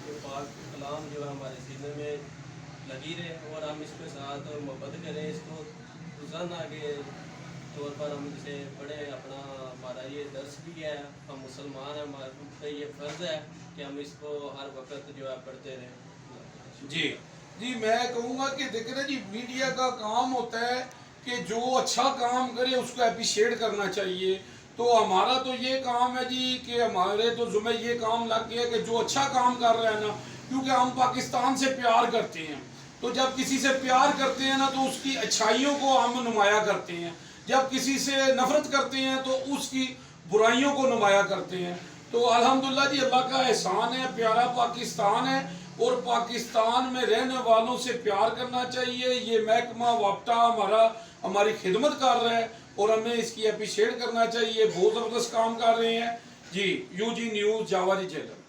کہ پاک کلام جو ہے ہمارے سینے میں لگی رہے اور ہم اس کے ساتھ محبت کریں، اس کو روزانہ کے طور پر ہم اسے پڑھیں. اپنا ہمارا یہ درس بھی ہے، ہم مسلمان ہیں، ہمارے پہ یہ فرض ہے کہ ہم اس کو ہر وقت جو ہے پڑھتے رہیں. جی میں کہوں گا کہ دیکھیں نا جی، میڈیا کا کام ہوتا ہے کہ جو اچھا کام کرے اس کو اپریشیٹ کرنا چاہیے. تو ہمارا تو یہ کام ہے جی کہ ہمارے تو ذمہ یہ کام لگ گیا کہ جو اچھا کام کر رہے ہیں نا، کیونکہ ہم پاکستان سے پیار کرتے ہیں، تو جب کسی سے پیار کرتے ہیں نا تو اس کی اچھائیوں کو ہم نمایاں کرتے ہیں، جب کسی سے نفرت کرتے ہیں تو اس کی برائیوں کو نمایاں کرتے ہیں. تو الحمدللہ جی اللہ کا احسان ہے، پیارا پاکستان ہے، اور پاکستان میں رہنے والوں سے پیار کرنا چاہیے. یہ محکمہ وابطہ ہماری خدمت کر رہا ہے اور ہمیں اس کی اپریشیٹ کرنا چاہیے. بہت زبردست کام کر رہے ہیں جی. یو جی نیوز جاوا جی چینل.